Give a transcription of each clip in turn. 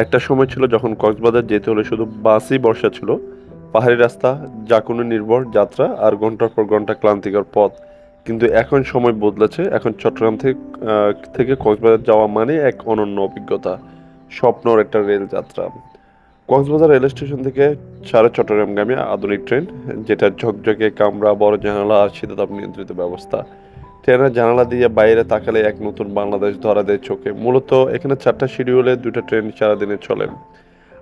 একটা সময় ছিল যখন কক্সবাজার যেতে হলে শুধু বাসই ভরসা ছিল। পাহাড়ি রাস্তা, জাকুনি নির্ভর যাত্রা আর ঘন্টার পর ঘন্টা ক্লান্তিকর পথ। কিন্তু এখন সময় বদলেছে। এখন চট্টগ্রাম থেকে কক্সবাজার যাওয়া মানে এক অনন্য অভিজ্ঞতা, স্বপ্নর একটা রেল যাত্রা। কক্সবাজার রেল স্টেশন থেকে সারা চট্টগ্রামগামী আধুনিক ট্রেন, যেটা ঝকঝকে কামরা, বড় জানালা আর শীতাতাপ নিয়ন্ত্রিত ব্যবস্থা। ট্রেনের জানালা দিয়ে বাইরে তাকালে এক নতুন বাংলাদেশ ধরা দেয় চোখে। মূলত এখানে 4টা শিডিউলে 2টা ট্রেন সারাদিনে চলে।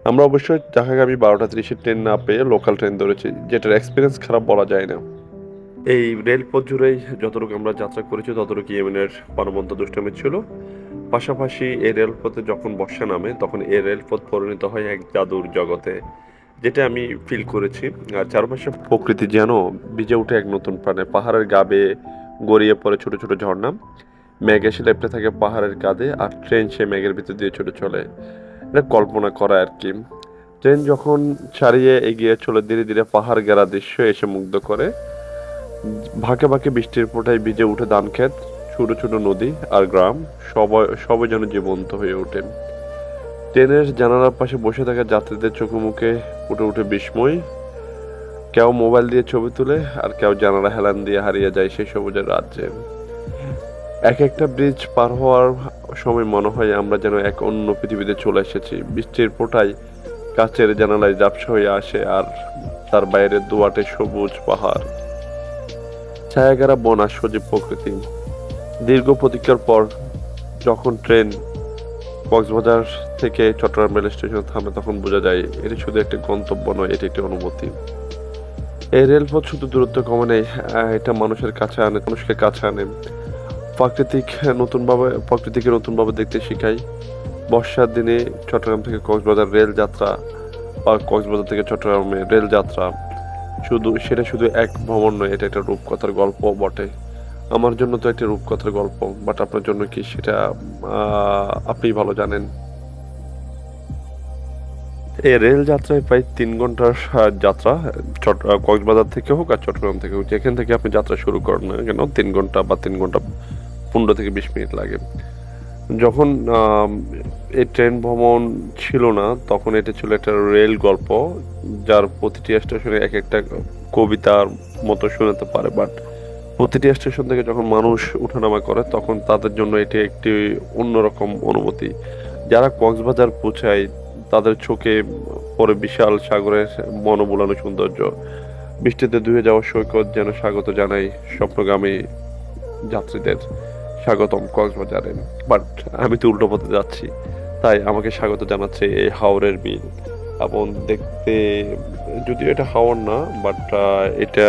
আমরা অবশ্যই ঢাকাগামী 12টা 30-এর ট্রেন না পেয়ে লোকাল ট্রেন ধরেছি, যেটার এক্সপিরিয়েন্স খারাপ বলা যায় না। এই রেলপথ জুড়েই যতটুকু আমরা যাত্রা করেছি ততটুকু ইয়েমেনের প্রাণবন্ত দুষ্টামি ছিল। পাশাপাশি এই রেলপথে যখন বর্ষা নামে তখন এই রেলপথ পরিণত হয় এক জাদুর জগতে, যেটা আমি ফিল করেছি। আর চারপাশে প্রকৃতি যেন ভিজে উঠে এক নতুন প্রাণে। পাহাড়ের গা বেয়ে গড়িয়ে পড়ে ছোট ছোট ঝর্ণা, মেঘ এসে লেপ্টে থাকে পাহাড়ের কাঁধে, আর ট্রেন সে মেঘের ভিতর দিয়ে ছুটে চলে। এটা কল্পনা করা আর কি। ট্রেন যখন ছাড়িয়ে এগিয়ে চলে, ধীরে ধীরে পাহাড় ঘেরা দৃশ্য এসে মুগ্ধ করে। ভাকে ভাকে বৃষ্টির ফোঁটায় ভিজে উঠে ধানক্ষেত, ছোট ছোট নদী আর গ্রাম, সবাই সবাই যেন জীবন্ত হয়ে ওঠে। ট্রেনের জানালার পাশে বসে থাকা যাত্রীদের চোখে মুখে ফুটে উঠে বিস্ময়। কেউ মোবাইল দিয়ে ছবি তুলে, আর কেউ জানালা হেলান দিয়ে হারিয়ে যায় সেই সবুজের রাজ্যে। এক একটা ব্রিজ পার হওয়ার সময় মনে হয় আমরা যেন এক অন্য পৃথিবীতে চলে এসেছি। বৃষ্টির ফোঁটায় কাচের জানালায় ঝাপসা হয়ে আসে, আর তার বাইরে দুয়াটে সবুজ পাহাড়, ছায়াঘেরা বন আর সজীব প্রকৃতি। দীর্ঘ প্রতীক্ষার পর যখন ট্রেন কক্সবাজার থেকে চট্টগ্রাম রেল স্টেশনে থামে, তখন বোঝা যায় এটি শুধু একটি গন্তব্য নয়, এটি একটি অনুভূতি। এই রেলপথ শুধু দূরত্ব কমে নেই, এটা মানুষকে কাছে আনে। প্রকৃতিকে নতুনভাবে দেখতে শেখায়। বর্ষার দিনে চট্টগ্রাম থেকে কক্সবাজার রেল যাত্রা বা কক্সবাজার থেকে চট্টগ্রামে রেল যাত্রা শুধু এক ভ্রমণ নয়, এটা একটা রূপকথার গল্প বটে। আমার জন্য তো একটা রূপকথার গল্প, বাট আপনার জন্য কি সেটা আপনি ভালো জানেন। এই রেল যাত্রায় প্রায় 3 ঘন্টার যাত্রা। কক্সবাজার থেকে হোক আর চট্টগ্রাম থেকে হোক, যেখান থেকে আপনি যাত্রা শুরু করেন না কেন, 3 ঘন্টা বা 3 ঘন্টা 15 থেকে 20 মিনিট লাগে। যখন এই ট্রেন ভ্রমণ ছিল না, তখন এটা ছিল একটা রেল গল্প, যার প্রতিটি স্টেশনে এক একটা কবিতার মতো শোনাতে পারে। বাট প্রতিটি স্টেশন থেকে যখন মানুষ উঠানামা করে, তখন তাদের জন্য এটি একটি অন্যরকম অনুভূতি। যারা কক্সবাজার পৌঁছায় তাদের চোখে পড়ে বিশাল সাগরের মনোবুলানো সৌন্দর্য। বৃষ্টিতে ধুয়ে যাওয়া সৈকত যেন স্বাগত জানাই স্বপ্নগামী যাত্রীদের। স্বাগতম কক্সবাজারে। বাট আমি তো উল্টো পথে যাচ্ছি, তাই আমাকে স্বাগত জানাচ্ছে এই হাওরের বিল। এবং দেখতে যদিও এটা হাওর না, বাট এটা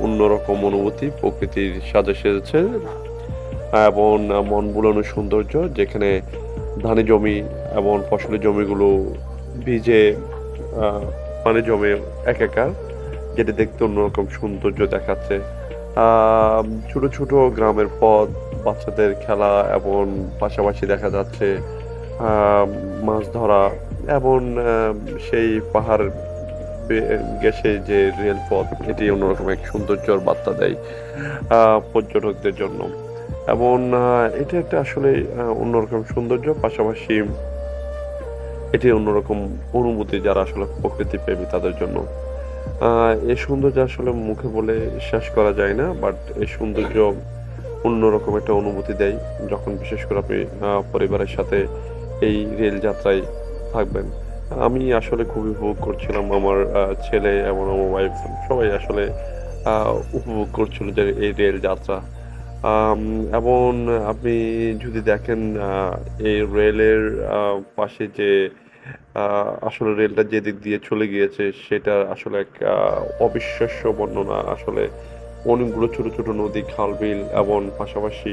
অন্যরকম অনুভূতি। প্রকৃতির সাজে সেজেছে এবং মন বুলানো সৌন্দর্য, যেখানে ধানি জমি এবং ফসলের জমিগুলো ভিজে পানি জমে একাকার, যেটা দেখতে অন্যরকম সৌন্দর্য দেখাচ্ছে। ছোট ছোট গ্রামের পথ, বাচ্চাদের খেলা, এবং পাশাপাশি দেখা যাচ্ছে মাছ ধরা, এবং সেই পাহাড় গেছে যে রেলপথ, এটি অন্যরকম এক সৌন্দর্যর বার্তা দেয় পর্যটকদের জন্য। এবং এটা একটা আসলে অন্যরকম সৌন্দর্য, পাশাপাশি এটি অন্যরকম অনুভূতি যারা আসলে প্রকৃতি প্রেমী তাদের জন্য। এই সৌন্দর্য আসলে মুখে বলে শেষ করা যায় না, বাট এই সৌন্দর্য অন্যরকম একটা অনুভূতি দেয় যখন বিশেষ করে আপনি পরিবারের সাথে এই রেল যাত্রায় থাকবেন। আমি আসলে খুবই উপভোগ করছিলাম, আমার ছেলে এবং আমার ওয়াইফ সবাই আসলে উপভোগ করছিল যে এই রেল যাত্রা। এবং আপনি যদি দেখেন এই রেলের পাশে যে আসলে রেলটা যে দিক দিয়ে চলে গিয়েছে, সেটা আসলে এক অবিশ্বাস্য বর্ণনা। আসলে অনেকগুলো ছোট ছোট নদী, খাল, বিল, এবং পাশাপাশি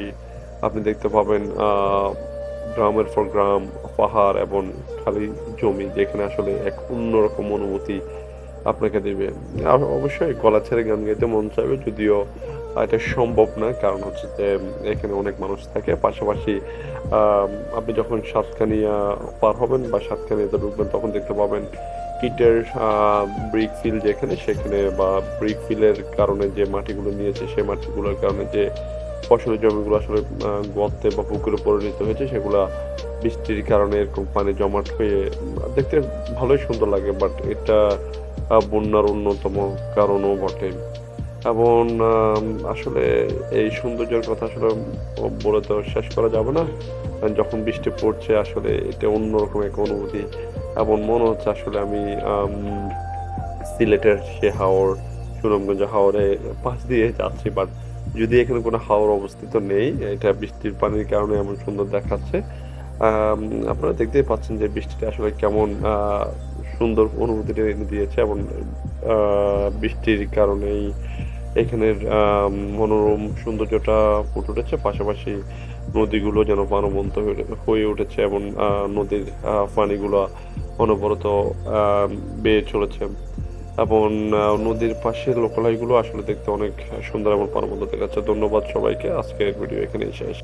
আপনি দেখতে পাবেন গ্রামের পর গ্রাম, পাহাড় এবং খালি জমি, যেখানে আসলে এক অন্যরকম অনুভূতি আপনাকে দেবে। আর অবশ্যই গলা ছেড়ে গান গাইতে মন চাইবে, যদিও এটা সম্ভব না, কারণ হচ্ছে যে এখানে অনেক মানুষ থাকে। পাশাপাশি আপনি যখন সাতকানিয়া পার হবেন বা সাতকানিয়াতে ঢুকবেন, তখন দেখতে পাবেন ইটের ব্রিক ফিল, সেখানে বা ব্রিক ফিলের কারণে যে মাটিগুলো নিয়েছে, সেই মাটিগুলোর কারণে যে ফসলের জমিগুলো আসলে গর্তে বা পুকুরে পরিণত হয়েছে, সেগুলা বৃষ্টির কারণে এরকম পানি জমাট হয়ে দেখতে ভালোই সুন্দর লাগে, বাট এটা বন্যার অন্যতম কারণও বটে। এবং আসলে এই সৌন্দর্যের কথা আসলে বলে তো শেষ করা যাবে না। যখন বৃষ্টি পড়ছে আসলে এটা অন্যরকম এক অনুভূতি, এবং মনে হচ্ছে আসলে আমি সিলেটের সে হাওর, সুনামগঞ্জ হাওরে পাশ দিয়ে যাচ্ছি, বাট যদি এখানে কোনো হাওর অবস্থিত নেই, এটা বৃষ্টির পানির কারণে এমন সুন্দর দেখাচ্ছে। আপনারা দেখতেই পাচ্ছেন যে বৃষ্টিটা আসলে কেমন সুন্দর অনুভূতিটা এনে দিয়েছে, এবং বৃষ্টির কারণেই এখানের মনোরম সৌন্দর্যটা ফুটে উঠেছে। পাশাপাশি নদীগুলো যেন প্রাণবন্ত হয়ে উঠেছে, এবং নদীর পানিগুলো অনবরত বেয়ে চলেছে, এবং নদীর পাশের লোকালয়গুলো আসলে দেখতে অনেক সুন্দর এবং প্রাণবন্ত দেখাচ্ছে। ধন্যবাদ সবাইকে, আজকের ভিডিও এখানেই শেষ।